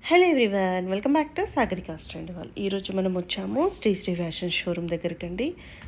Hello everyone, welcome back to Sagarika stand వాళ్ళు. ఈరోజు మనం వచ్చాము శ్రీ ఫ్యాషన్ షోరూమ్ దగ్గరికండి.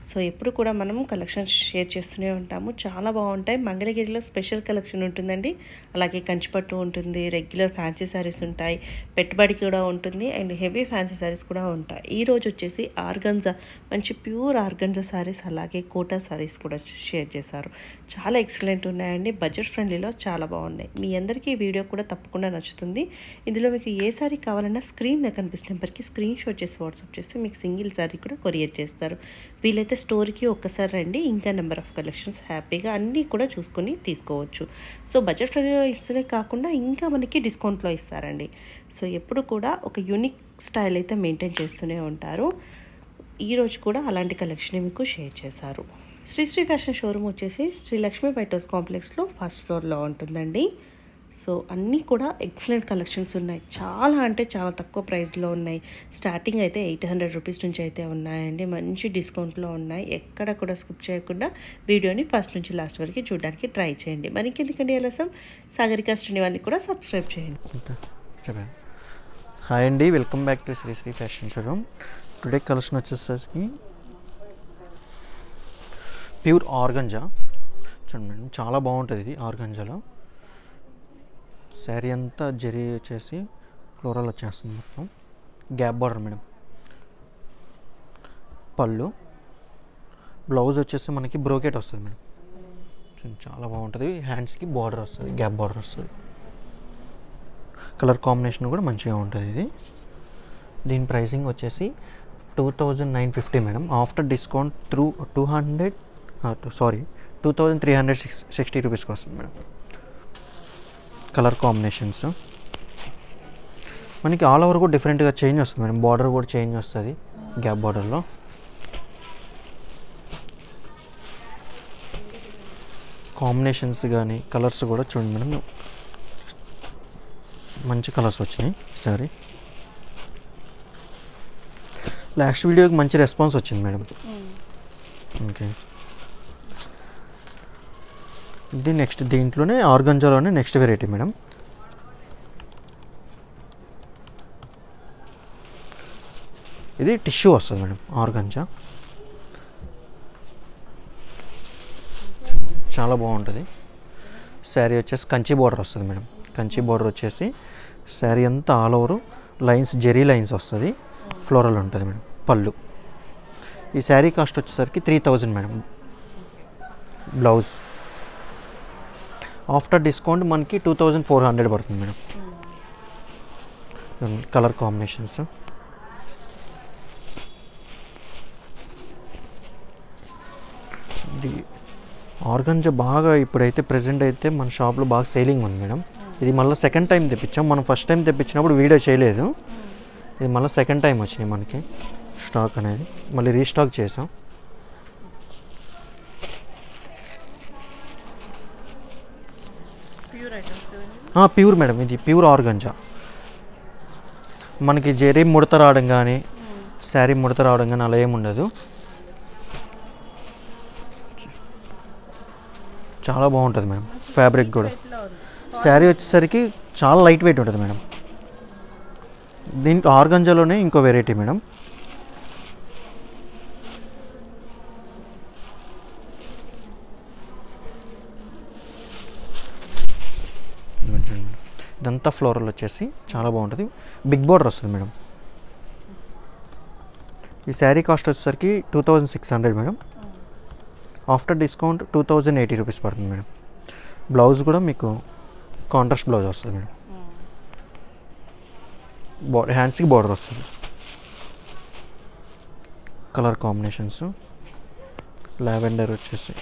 సో ఎప్పుడు కూడా మనం కలెక్షన్స్ షేర్ చేస్తూనే ఉంటాము, చాలా బాగుంటాయి. మంగళగిరిలో స్పెషల్ కలెక్షన్ ఉంటుందండి. అలాగే కంచిపట్టు ఉంటుంది, రెగ్యులర్ ఫ్యాన్సీ శారీస్ ఉంటాయి, పెట్టుబడి కూడా ఉంటుంది, అండ్ హెవీ ఫ్యాన్సీ శారీస్ కూడా ఉంటాయి. ఈరోజు వచ్చేసి ఆర్గంజా, మంచి ప్యూర్ ఆర్గంజా శారీస్, అలాగే కోటా శారీస్ కూడా షేర్ చేశారు. చాలా ఎక్సలెంట్ ఉన్నాయండి, బడ్జెట్ ఫ్రెండ్లీలో చాలా బాగున్నాయి. మీ అందరికీ ఈ వీడియో కూడా తప్పకుండా నచ్చుతుంది. ఇందులో మీకు ఏ సారీ కావాలన్నా స్క్రీన్ మీద కనిపిస్తున్న నెంబర్కి స్క్రీన్ షాట్ చేసి వాట్సాప్ చేస్తే మీకు సింగిల్ సారీ కూడా కొరియర్ చేస్తారు. వీలైతే స్టోర్కి ఒక్కసారి రండి, ఇంకా నెంబర్ ఆఫ్ కలెక్షన్స్ హ్యాపీగా అన్నీ కూడా చూసుకొని తీసుకోవచ్చు. సో బడ్జెట్ ఫ్రెండ్లీలో ఇస్తూనే కాకుండా ఇంకా మనకి డిస్కౌంట్లో ఇస్తారండి. సో ఎప్పుడు కూడా ఒక యూనిక్ స్టైల్ అయితే మెయింటైన్ చేస్తూనే ఉంటారు. ఈరోజు కూడా అలాంటి కలెక్షన్ మీకు షేర్ చేశారు. శ్రీ ఫ్యాషన్ షోరూమ్ వచ్చేసి శ్రీ లక్ష్మీ బైటోస్ కాంప్లెక్స్లో ఫస్ట్ ఫ్లోర్లో ఉంటుందండి. సో అన్నీ కూడా ఎక్సలెంట్ కలెక్షన్స్ ఉన్నాయి, చాలా అంటే చాలా తక్కువ ప్రైస్లో ఉన్నాయి. స్టార్టింగ్ అయితే 800 రూపీస్ నుంచి అయితే ఉన్నాయండి, మంచి డిస్కౌంట్లో ఉన్నాయి. ఎక్కడ కూడా స్కిప్ చేయకుండా వీడియోని ఫస్ట్ నుంచి లాస్ట్ వరకు చూడడానికి ట్రై చేయండి. మరి ఇంకెందుకండి ఆలస్యం, సాగరిక స్టూడియో వాళ్ళని కూడా సబ్స్క్రైబ్ చేయండి. హాయ్ అండి, welcome back to Sri fashion showroom. Today collection వచ్చేసరికి ప్యూర్ ఆర్గంజా చూడండి మేడం, చాలా బాగుంటుంది ఇది. ఆర్గంజాలో శారీ అంతా జరీ వచ్చేసి ఫ్లోరల్ వచ్చేస్తుంది, మొత్తం గ్యాప్ బార్డర్ మేడం. పళ్ళు, బ్లౌజ్ వచ్చేసి మనకి బ్రోకెట్ వస్తుంది మేడం, చాలా బాగుంటుంది. హ్యాండ్స్కి బార్డర్ వస్తుంది, గ్యాప్ బార్డర్ వస్తుంది. కలర్ కాంబినేషన్ కూడా మంచిగా ఉంటుంది ఇది. దీని ప్రైసింగ్ వచ్చేసి 2950 మేడం. ఆఫ్టర్ డిస్కౌంట్ 2360 రూపీస్కి వస్తుంది మేడం. కలర్ కాంబినేషన్స్ మనకి ఆల్ ఓవర్ కూడా డిఫరెంట్గా చేంజ్ వస్తుంది మేడం. బార్డర్ కూడా చేంజ్ వస్తుంది, గ్యాప్ బార్డర్లో. కాంబినేషన్స్ కానీ కలర్స్ కూడా చూడండి మేడం, మంచి కలర్స్ వచ్చినాయి ఈసారి. లాస్ట్ వీడియోకి మంచి రెస్పాన్స్ వచ్చింది మేడం. ఓకే, ఇది నెక్స్ట్ దీంట్లోనే ఆర్గంజాలోనే నెక్స్ట్ వెరైటీ మేడం. ఇది టిష్యూ వస్తుంది మేడం, ఆర్గంజా చాలా బాగుంటుంది. శారీ వచ్చేసి కంచి బార్డర్ వస్తుంది మేడం. కంచి బార్డర్ వచ్చేసి శారీ అంతా all over lines, zari lines వస్తుంది, ఫ్లోరల్ ఉంటుంది మేడం. పళ్ళు, ఈ శారీ కాస్ట్ వచ్చేసరికి 3000 మేడం. బ్లౌజ్ ఆఫ్టర్ డిస్కౌంట్ మనకి 2400 పడుతుంది మేడం. కలర్ కాంబినేషన్స్ ఆర్గంజా బాగా ఇప్పుడైతే ప్రెజెంట్ అయితే మన షాప్లో బాగా సేలింగ్ ఉంది మేడం. ఇది మళ్ళీ సెకండ్ టైం తెప్పించాం. మనం ఫస్ట్ టైం తెప్పించినప్పుడు వీడియో చేయలేదు, ఇది మళ్ళీ సెకండ్ టైం వచ్చినాయి మనకి స్టాక్ అనేది, మళ్ళీ రీస్టాక్ చేసాం. ప్యూర్ మేడం, ఇది ప్యూర్ ఆర్గంజా. మనకి జరీ ముడత రావడం కానీ, శారీ ముడత రావడం కానీ అలా ఏముండదు. చాలా బాగుంటుంది మేడం. ఫ్యాబ్రిక్ కూడా, శారీ వచ్చేసరికి చాలా లైట్ వెయిట్ ఉంటుంది మేడం. దీంట్లో ఆర్గంజాలోనే ఇంకో వెరైటీ మేడం. ఇదంతా ఫ్లోరల్ వచ్చేసి చాలా బాగుంటుంది, బిగ్ బార్డర్ వస్తుంది మేడం. ఈ శారీ కాస్ట్ వచ్చేసరికి 2600 మేడం. ఆఫ్టర్ డిస్కౌంట్ 2080 రూపీస్ పడుతుంది మేడం. బ్లౌజ్ కూడా మీకు కాంట్రాస్ట్ బ్లౌజ్ వస్తుంది మేడం. హ్యాండ్స్కి బార్డర్ వస్తుంది. కలర్ కాంబినేషన్స్ లావెండర్ వచ్చేసి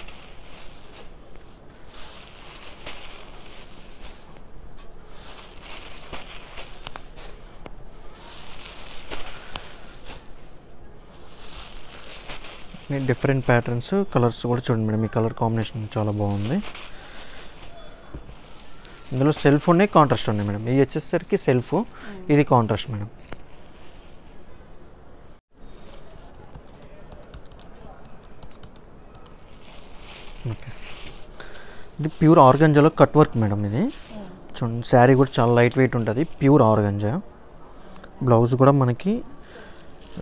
డిఫరెంట్ ప్యాటర్న్స్, కలర్స్ కూడా చూడండి మేడం. ఈ కలర్ కాంబినేషన్ చాలా బాగుంది. ఇందులో సెల్ఫ్ ఉన్నాయి, కాంట్రాస్ట్ ఉన్నాయి మేడం. ఇది వచ్చేసరికి సెల్ఫ్, ఇది కాంట్రాస్ట్ మేడం. ఓకే, ఇది ప్యూర్ ఆర్గంజాలో కట్ వర్క్ మేడం. ఇది చూడండి, శారీ కూడా చాలా లైట్ వెయిట్ ఉంటుంది, ప్యూర్ ఆర్గంజా. బ్లౌజ్ కూడా మనకి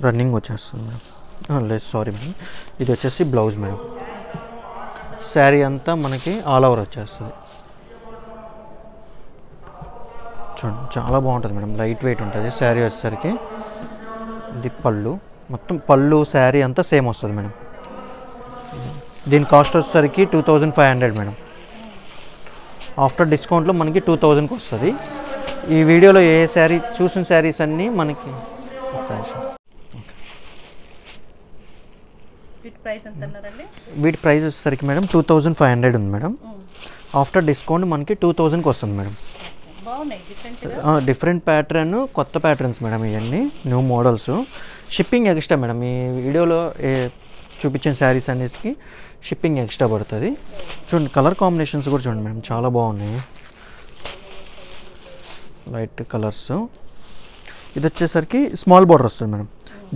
రన్నింగ్ వచ్చేస్తుంది మేడం. లేదు సారీ మేడం, ఇది వచ్చేసి బ్లౌజ్ మేడం. శారీ అంతా మనకి ఆల్ ఓవర్ వచ్చేస్తుంది. చూడండి చాలా బాగుంటుంది మేడం, లైట్ వెయిట్ ఉంటుంది శారీ వచ్చేసరికి. ఇది పళ్ళు, మొత్తం పళ్ళు శారీ అంతా సేమ్ వస్తుంది మేడం. దీని కాస్ట్ వచ్చేసరికి 2500 మేడం. ఆఫ్టర్ డిస్కౌంట్లో మనకి 2000కి వస్తుంది. ఈ వీడియోలో ఏ శారీ చూసిన శారీస్ అన్నీ మనకి వీటి ప్రైస్ వచ్చేసరికి మేడం 2500 ఉంది మేడం. ఆఫ్టర్ డిస్కౌంట్ మనకి 2000కి వస్తుంది మేడం. డిఫరెంట్ ప్యాటర్న్, కొత్త ప్యాటర్న్స్ మేడం, ఇవన్నీ new models. Shipping extra madam. ఈ వీడియోలో చూపించిన శారీస్ అన్నిటికి షిప్పింగ్ ఎక్స్ట్రా పడుతుంది. చూడండి కలర్ కాంబినేషన్స్ కూడా చూడండి మేడం, చాలా బాగున్నాయి, లైట్ కలర్స్. ఇది వచ్చేసరికి స్మాల్ బార్డర్ వస్తుంది మేడం.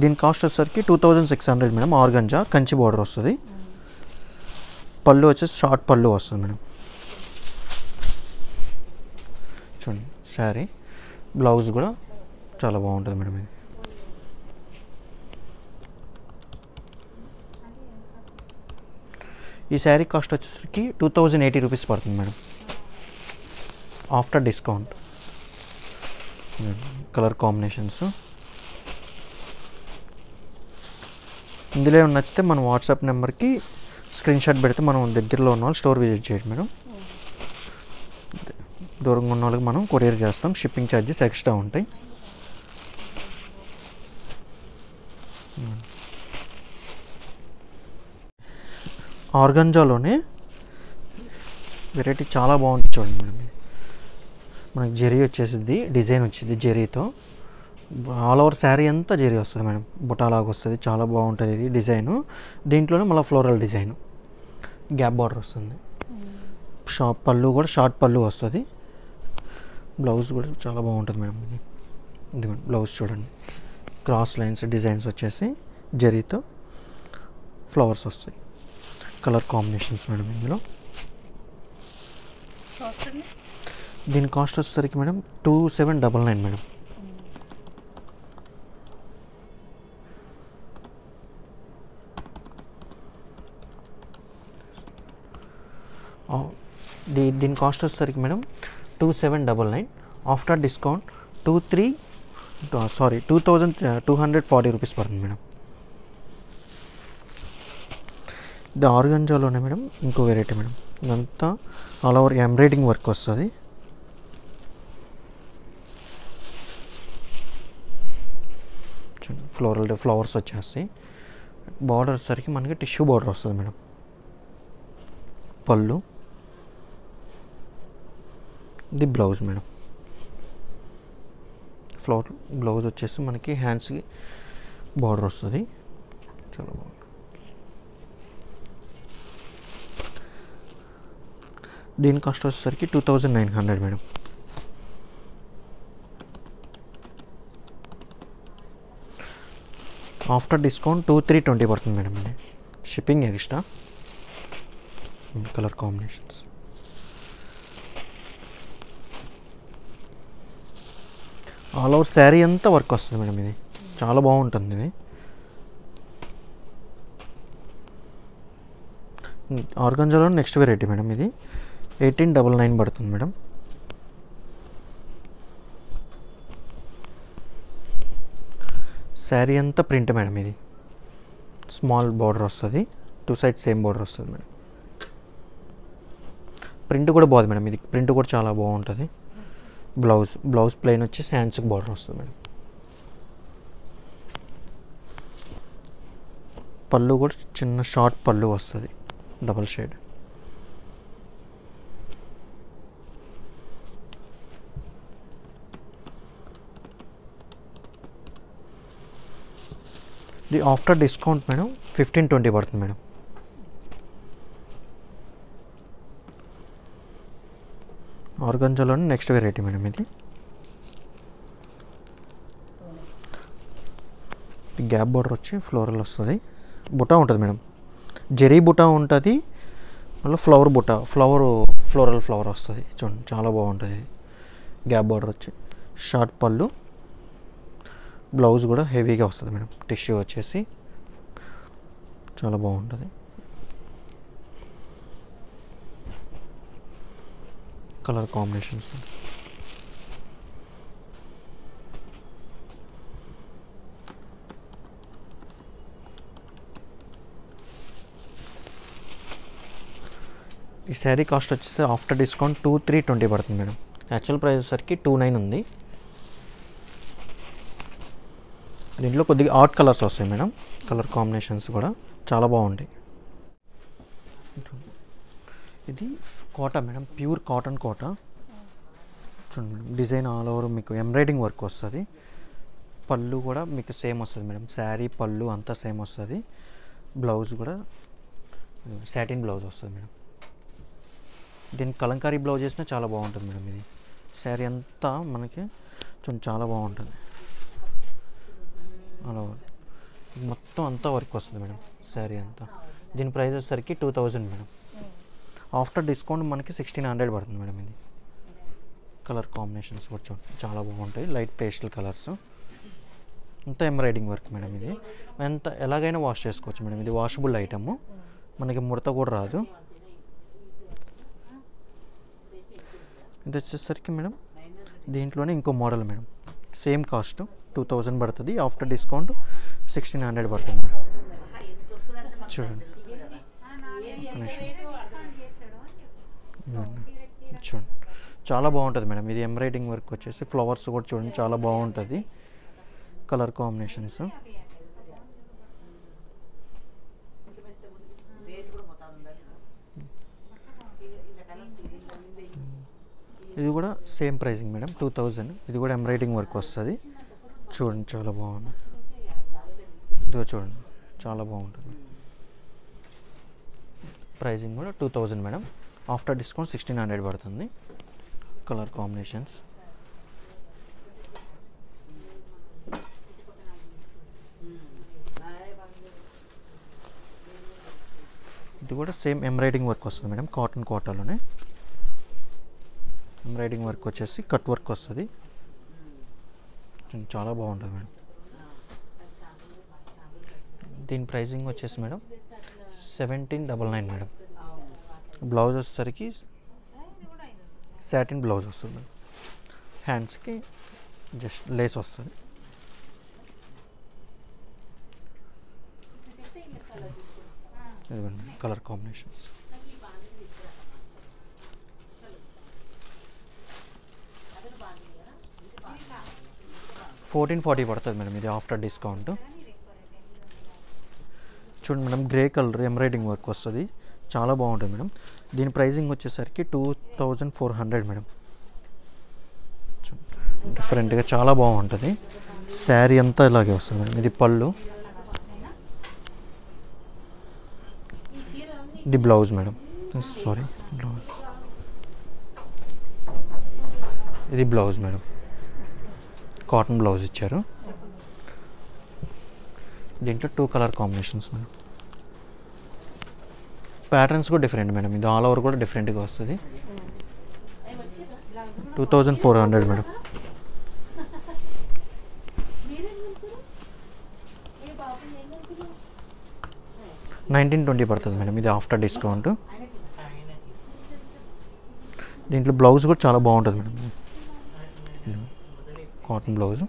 దీని కాస్ట్ వచ్చేసరికి 2600 మేడం. ఆర్గంజా కంచి బార్డర్ వస్తుంది. పళ్ళు వచ్చేసి షార్ట్ పళ్ళు వస్తుంది మేడం. చూడండి శారీ బ్లౌజ్ కూడా చాలా బాగుంటుంది మేడం. ఇది ఈ శారీ కాస్ట్ వచ్చేసరికి 2080 రూపీస్ పడుతుంది madam after discount. Colour combinations ఇందులో ఏమైనా నచ్చితే మన వాట్సాప్ నెంబర్కి స్క్రీన్ షాట్ పెడితే మనం దగ్గరలో ఉన్న వాళ్ళు స్టోర్ విజిట్ చేయండి మేడం. దూరంగా ఉన్న వాళ్ళకి మనం కొరియర్ చేస్తాం. షిప్పింగ్ ఛార్జెస్ ఎక్స్ట్రా ఉంటాయి. ఆర్గంజాలోనే వెరైటీ చాలా బాగుంటుంది చూడండి మేడం. మనకి జెరీ వచ్చేసింది, డిజైన్ వచ్చింది జెరీతో. ఆల్ ఓవర్ శారీ అంతా జెరీ వస్తుంది మేడం, బుటాలాగా వస్తుంది, చాలా బాగుంటుంది ఇది డిజైను. దీంట్లోనే మళ్ళీ ఫ్లోరల్ డిజైన్, గ్యాప్ బార్డర్ వస్తుంది. పళ్ళు కూడా షార్ట్ పళ్ళు వస్తుంది. బ్లౌజ్ కూడా చాలా బాగుంటుంది మేడం. ఇది బ్లౌజ్ చూడండి, క్రాస్ లైన్స్ డిజైన్స్ వచ్చేసి జెరీతో ఫ్లవర్స్ వస్తాయి. కలర్ కాంబినేషన్స్ మేడం ఇందులో. దీని కాస్ట్ వచ్చేసరికి మేడం 2799 మేడం. దీని కాస్ట్ వచ్చేసరికి మేడం 2799. ఆఫ్టర్ డిస్కౌంట్ 2240 రూపీస్ పడుతుంది మేడం. ఇది ఆర్గంజాలోనే మేడం ఇంకో వెరైటీ మేడం. ఇదంతా ఆల్ ఓవర్ ఎంబ్రాయిడింగ్ వర్క్ వస్తుంది. ఫ్లవర్స్ వచ్చేస్తాయి. బార్డర్ వచ్చేసరికి మనకి టిష్యూ బార్డర్ వస్తుంది మేడం. పళ్ళు, ఇది బ్లౌజ్ మేడం. బ్లౌజ్ వచ్చేసి మనకి హ్యాండ్స్కి బార్డర్ వస్తుంది, చాలా బాగుంది. దీని కాస్ట్ వచ్చేసరికి 2900 మేడం. ఆఫ్టర్ డిస్కౌంట్ 2320 పడుతుంది మేడం. ఇది shipping extra. Colour combinations all over sari అంతా వర్క్ వస్తుంది మేడం. ఇది చాలా బాగుంటుంది. ఇది ఆర్గంజాలో నెక్స్ట్ వెరైటీ మేడం. ఇది 1899 పడుతుంది మేడం. శారీ అంతా ప్రింట్ మేడం. ఇది స్మాల్ బార్డర్ వస్తుంది, 2 సైడ్స్ సేమ్ బార్డర్ వస్తుంది మేడం. ప్రింట్ కూడా బాగుంది మేడం. ఇది ప్రింట్ కూడా చాలా బాగుంటుంది. బ్లౌజ్ ప్లెయిన్ వచ్చేసి హ్యాండ్స్కి బార్డర్ వస్తుంది మేడం. పళ్ళు కూడా చిన్న షార్ట్ పళ్ళు వస్తుంది, డబల్ షేడ్. ఇది ఆఫ్టర్ డిస్కౌంట్ మేడం 1520 పడుతుంది మేడం. ఆర్గంజాలోని నెక్స్ట్ వెరైటీ మేడం. ఇది గ్యాప్ బార్డర్ వచ్చి ఫ్లోరల్ వస్తుంది, బుటా ఉంటుంది మేడం. జెరీ బుటా ఉంటుంది, మళ్ళీ ఫ్లోరల్ ఫ్లవర్ వస్తుంది. చూడండి చాలా బాగుంటుంది. గ్యాప్ బార్డర్ వచ్చి షార్ట్ పళ్ళు, బ్లౌజ్ కూడా హెవీగా వస్తుంది మేడం. టిష్యూ వచ్చేసి చాలా బాగుంటుంది. కలర్ కాంబినేషన్స్ ఈ శారీ కాస్ట్ వచ్చేసి ఆఫ్టర్ డిస్కౌంట్ 2320 పడుతుంది మేడం. యాక్చువల్ ప్రైస్ వచ్చేసరికి 29 ఉంది. దీంట్లో కొద్దిగా ఆర్ట్ కలర్స్ వస్తాయి మేడం. కలర్ కాంబినేషన్స్ కూడా చాలా బాగుంటాయి. ఇది కోట మేడం, ప్యూర్ కాటన్ కోట. చూడండి మేడం, డిజైన్ ఆల్ ఓవర్ మీకు ఎంబ్రాయిడింగ్ వర్క్ వస్తుంది. పళ్ళు కూడా మీకు సేమ్ వస్తుంది మేడం. శారీ పళ్ళు అంతా సేమ్ వస్తుంది. బ్లౌజ్ కూడా సాటిన్ బ్లౌజ్ వస్తుంది మేడం. దీనికి కలంకారీ బ్లౌజ్ వేసినా చాలా బాగుంటుంది మేడం. ఇది శారీ అంతా మనకి చూడండి చాలా బాగుంటుంది. అలా మొత్తం అంతా వర్క్ వస్తుంది మేడం శారీ అంతా. దీని ప్రైస్ వచ్చేసరికి 2000 మేడం. ఆఫ్టర్ డిస్కౌంట్ మనకి 1600 పడుతుంది మేడం. ఇది కలర్ కాంబినేషన్స్ కూడా చూడండి చాలా బాగుంటాయి. లైట్ పేస్టల్ కలర్స్, అంతా ఎంబ్రాయిడింగ్ వర్క్ మేడం. ఇది ఎంత ఎలాగైనా వాష్ చేసుకోవచ్చు మేడం. ఇది వాషబుల్ ఐటమ్, మనకి ముడత కూడా రాదు. ఇది వచ్చేసరికి మేడం దీంట్లోనే ఇంకో మోడల్ మేడం. సేమ్ కాస్ట్ 2000 పడుతుంది. ఆఫ్టర్ డిస్కౌంట్ 1600 పడుతుంది మేడం. చూడండి చూడండి చాలా బాగుంటుంది మేడం. ఇది ఎంబ్రాయిడింగ్ వర్క్ వచ్చేసి ఫ్లవర్స్ కూడా చూడండి చాలా బాగుంటుంది. కలర్ కాంబినేషన్స్ ఇది కూడా సేమ్ ప్రైసింగ్ మేడం 2000. ఇది కూడా ఎంబ్రాయిడింగ్ వర్క్ వస్తుంది. చూడండి చాలా బాగుంది. ఇదిగో చూడండి చాలా బాగుంటుంది. ప్రైసింగ్ కూడా 2000 మేడం. ఆఫ్టర్ డిస్కౌంట్ 1600 పడుతుంది. కలర్ కాంబినేషన్స్ ఇది కూడా సేమ్ ఎంబ్రాయిడింగ్ వర్క్ వస్తుంది మేడం. కాటన్ కోటాలోనే ఎంబ్రాయిడింగ్ వర్క్ వచ్చేసి కట్ వర్క్ వస్తుంది. చాలా బాగుంటుంది మేడం. దీని ప్రైసింగ్ వచ్చేసి మేడం 1799 మేడం. బ్లౌజ్ వచ్చేసరికి సాటిన్ బ్లౌజ్ వస్తుంది మేడం. హ్యాండ్స్కి జస్ట్ లేస్ వస్తుంది. ఇదిగోండి కలర్ కాంబినేషన్స్. $1440 పడుతుంది మేడం. ఇది ఆఫ్టర్ డిస్కౌంట్. చూడండి madam grey colour embroidering work వస్తుంది. చాలా బాగుంటుంది మేడం. దీని ప్రైసింగ్ వచ్చేసరికి 2400 మేడం. డిఫరెంట్గా చాలా బాగుంటుంది. శారీ అంతా ఇలాగే వస్తుంది మేడం. ఇది పళ్ళు, ఇది బ్లౌజ్ మేడం. సారీ బ్లౌజ్, ఇది బ్లౌజ్ మేడం. కాటన్ బ్లౌజ్ ఇచ్చారు. దీంట్లో 2 కలర్ కాంబినేషన్స్ మేడం. ప్యాటర్న్స్ కూడా డిఫరెంట్ మేడం. ఇది ఆల్ ఓవర్ కూడా డిఫరెంట్గా వస్తుంది. 2400 మేడం. $1920 పడుతుంది మేడం. ఇది ఆఫ్టర్ డిస్కౌంట్. దీంట్లో బ్లౌజ్ కూడా చాలా బాగుంటుంది మేడం. కాటన్ బ్లౌజ్,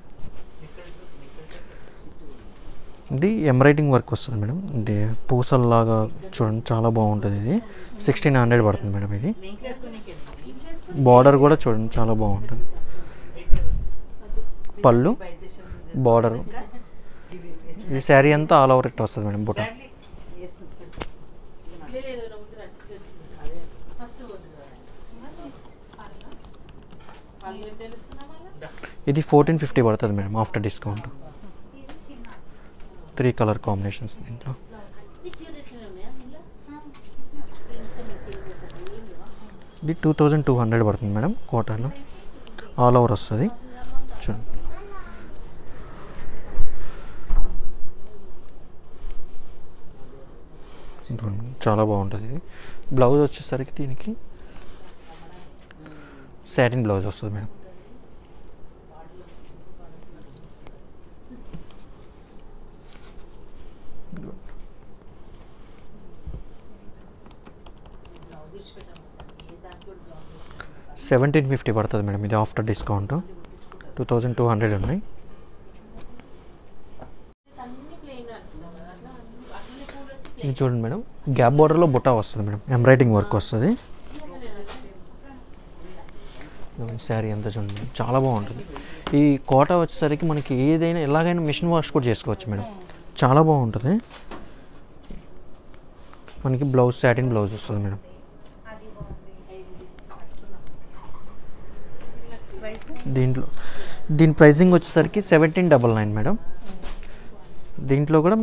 ఇది ఎంబ్రాయిడింగ్ వర్క్ వస్తుంది మేడం. ఇది పూసల్లాగా చూడండి చాలా బాగుంటుంది. ఇది 1600 పడుతుంది మేడం. ఇది బార్డర్ కూడా చూడండి చాలా బాగుంటుంది. పళ్ళు, బార్డర్, ఈ శారీ అంతా ఆల్ ఓవర్ ఇట్ వస్తుంది మేడం. బుట్ట ఇది 1450 పడుతుంది madam after discount. 3 colour combinations దీంట్లో. ఇది 2200 పడుతుంది మేడం. కోటాలో ఆల్ ఓవర్ వస్తుంది. చూడండి చాలా బాగుంటుంది. ఇది బ్లౌజ్ వచ్చేసరికి దీనికి సాటిన్ బ్లౌజ్ వస్తుంది మేడం. 1750 పడుతుంది మేడం. ఇది ఆఫ్టర్ డిస్కౌంట్ 2200 ఉన్నాయి. ఇది చూడండి మేడం, గ్యాప్ బార్డర్లో బుటా వస్తుంది మేడం, ఎంబ్రాయిడింగ్ వర్క్ వస్తుంది. శారీ అంతా చూడండి చాలా బాగుంటుంది. ఈ కోట వచ్చేసరికి మనకి ఏదైనా ఎలాగైనా మిషన్ వాష్ కూడా చేసుకోవచ్చు మేడం, చాలా బాగుంటుంది. మనకి బ్లౌజ్ సాటిన్ బ్లౌజ్ వస్తుంది మేడం. దీని ప్రైసింగ్ వచ్చేసరికి 1799 మేడం. దీంట్లో కూడా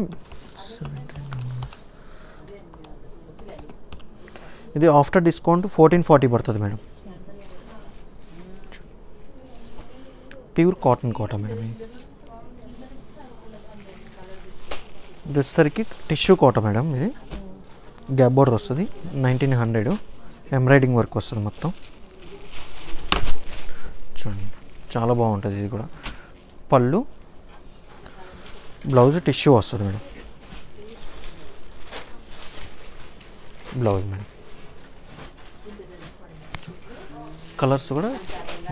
ఇది ఆఫ్టర్ డిస్కౌంట్ 1440 పడుతుంది మేడం. ప్యూర్ కాటన్ కోట మేడం. ఇది వచ్చేసరికి టిష్యూ కోట మేడం. ఇది గ్యాప్ బోర్డర్ వస్తుంది, 1900 ఎంబ్రాయిడింగ్ వర్క్ వస్తుంది మొత్తం. చూడండి చాలా బాగుంటుంది. ఇది కూడా పళ్ళు, బ్లౌజ్ టిష్యూ వస్తుంది మేడం. Blouse madam. కలర్స్ కూడా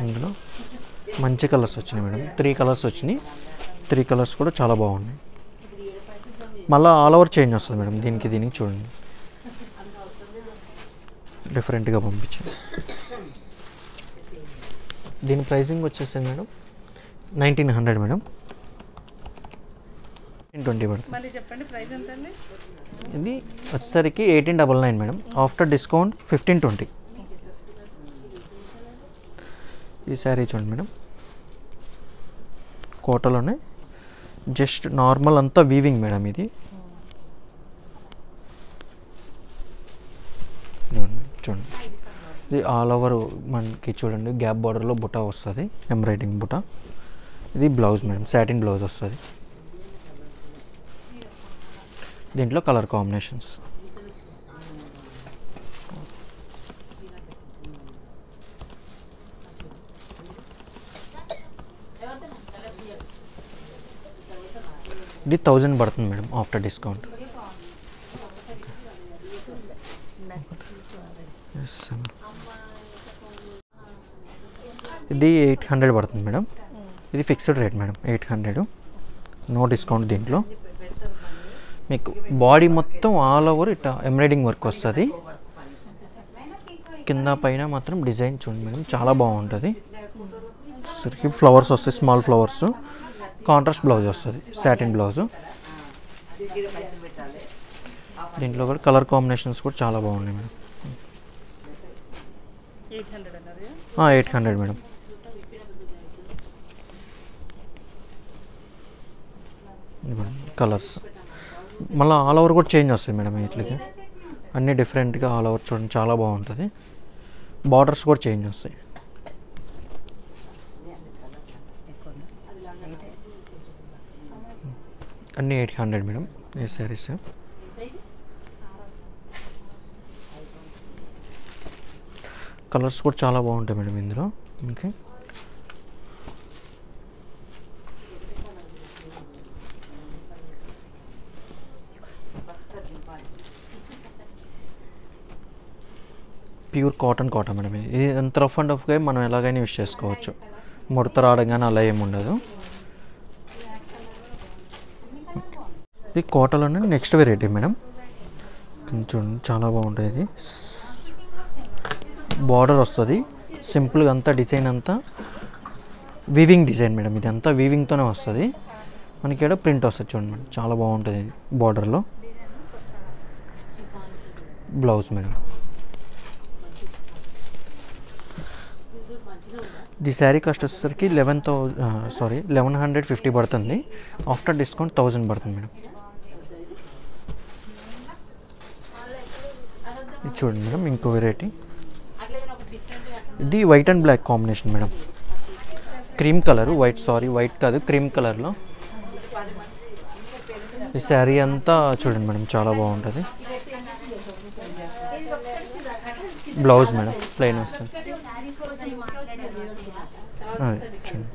ఇందులో మంచి కలర్స్ వచ్చినాయి మేడం. 3 కలర్స్ వచ్చినాయి. 3 కలర్స్ కూడా చాలా బాగున్నాయి. మళ్ళీ ఆల్ ఓవర్ చేంజ్ వస్తుంది మేడం. దీనికి చూడండి డిఫరెంట్గా పంపించాను. దీని ప్రైసింగ్ వచ్చేసి మేడం 1900 మేడం. 20 పడుతుంది. ఇది వచ్చేసరికి 1899 మేడం. After discount 1520. ఈ శారీ చూడండి మేడం, కోటలోనే జస్ట్ నార్మల్ అంతా వీవింగ్ మేడం. ఇది చూడండి, ఇది ఆల్ ఓవర్ మనకి చూడండి గ్యాప్ బార్డర్లో బుటా వస్తుంది, ఎంబ్రాయిడింగ్ బుటా. ఇది బ్లౌజ్ మేడం, సాటిన్ బ్లౌజ్ వస్తుంది. దీంట్లో కలర్ కాంబినేషన్స్ ఇది 1000 పడుతుంది మేడం ఆఫ్టర్ డిస్కౌంట్. ఇది 800 పడుతుంది మేడం. ఇది fixed rate madam, 800, no discount. దీంట్లో మీకు బాడీ మొత్తం ఆల్ ఓవర్ ఇట్లా ఎంబ్రాయిడింగ్ వర్క్ వస్తుంది. కింద పైన మాత్రం డిజైన్ చూడండి మేడం, చాలా బాగుంటుంది. సరికి ఫ్లవర్స్ వస్తాయి, స్మాల్ ఫ్లవర్స్. కాంట్రాస్ట్ బ్లౌజ్ వస్తుంది, సాటిన్ బ్లౌజు. దీంట్లో కూడా కలర్ కాంబినేషన్స్ కూడా చాలా బాగున్నాయి మేడం. 800 మేడం. కలర్స్ మళ్ళీ ఆల్ ఓవర్ కూడా చేంజ్ వస్తాయి మేడం. వీటికి అన్నీ డిఫరెంట్గా ఆల్ ఓవర్ చూడండి చాలా బాగుంటుంది. బార్డర్స్ కూడా చేంజ్ వస్తాయి. అన్నీ 800 మేడం ఈ శారీస్. కలర్స్ కూడా చాలా బాగుంటాయి మేడం ఇందులో. ఓకే, ప్యూర్ కాటన్ కోట మేడం. ఇది ఎంత రఫ్ అండ్ రఫ్గా మనం ఎలాగైనా యూస్ చేసుకోవచ్చు, ముడత రావడం కానీ అలా ఏమి ఉండదు. ఇది కోటలోనే నెక్స్ట్ వెరైటీ మేడం. చూడండి చాలా బాగుంటుంది. ఇది బార్డర్ వస్తుంది, సింపుల్గా అంతా డిజైన్ అంతా వీవింగ్ డిజైన్ మేడం. ఇది అంతా వీవింగ్తోనే వస్తుంది. మనకి ఇక్కడ ప్రింట్ వస్తుంది చూడండి మేడం, చాలా బాగుంటుంది. బార్డర్లో blouse madam. The sari cost వచ్చేసరికి 1150 పడుతుంది. ఆఫ్టర్ డిస్కౌంట్ 1000 పడుతుంది మేడం. ఇది చూడండి మేడం ఇంకో వెరైటీ. ఇది white and black combination madam. Cream colour, white కాదు, క్రీమ్ కలర్లో ఈ శారీ అంతా చూడండి మేడం చాలా బాగుంటుంది. బ్లౌజ్ మేడం ప్లెయిన్ వస్తుంది. చూడండి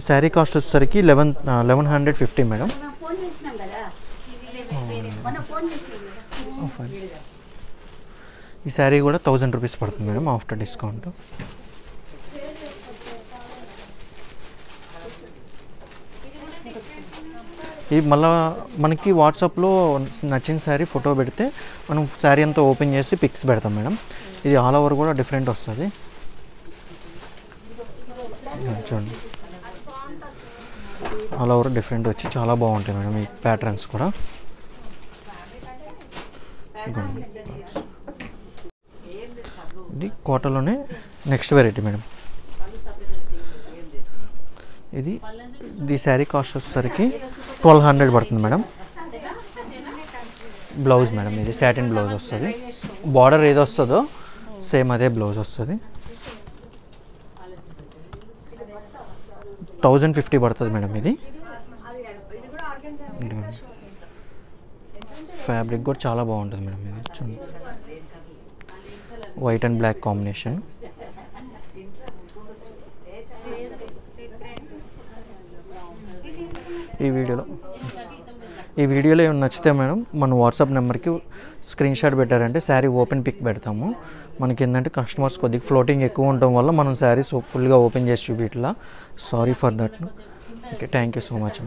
శారీ కాస్ట్ వచ్చేసరికి 1150 మేడం. ఈ శారీ కూడా 1000 రూపీస్ పడుతుంది మేడం ఆఫ్టర్ డిస్కౌంట్. ఇది మళ్ళీ మనకి వాట్సాప్లో నచ్చిన శారీ ఫోటో పెడితే మనం శారీ అంతా ఓపెన్ చేసి పిక్స్ పెడతాం మేడం. ఇది ఆల్ ఓవర్ కూడా డిఫరెంట్ వస్తుంది. చూడండి, ఆల్ ఓవర్ డిఫరెంట్ వచ్చి చాలా బాగుంటాయి మేడం ఈ ప్యాటర్న్స్ కూడా. ఇది కోటలోనే నెక్స్ట్ వెరైటీ మేడం. ఇది శారీ కాస్ట్ వచ్చేసరికి 1200 పడుతుంది మేడం. బ్లౌజ్ మేడం ఇది సాటిన్ బ్లౌజ్ వస్తుంది. బార్డర్ ఏది వస్తుందో సేమ్ అదే బ్లౌజ్ వస్తుంది. 1050 పడుతుంది మేడం. ఇది ఫ్యాబ్రిక్ కూడా చాలా బాగుంటుంది మేడం. ఇది చూడండి, వైట్ అండ్ బ్లాక్ కాంబినేషన్. ఈ వీడియోలో ఏమైనా నచ్చితే మేడం మన వాట్సాప్ నెంబర్కి స్క్రీన్ షాట్ పెట్టారంటే శారీ ఓపెన్ పిక్ పెడతాము. మనకి ఏంటంటే కస్టమర్స్ కొద్దిగా ఫ్లోటింగ్ ఎక్కువ ఉండటం వల్ల మనం శారీస్ ఫుల్గా ఓపెన్ చేసి చూపిట్లా. Sorry for that. Okay, thank you so much.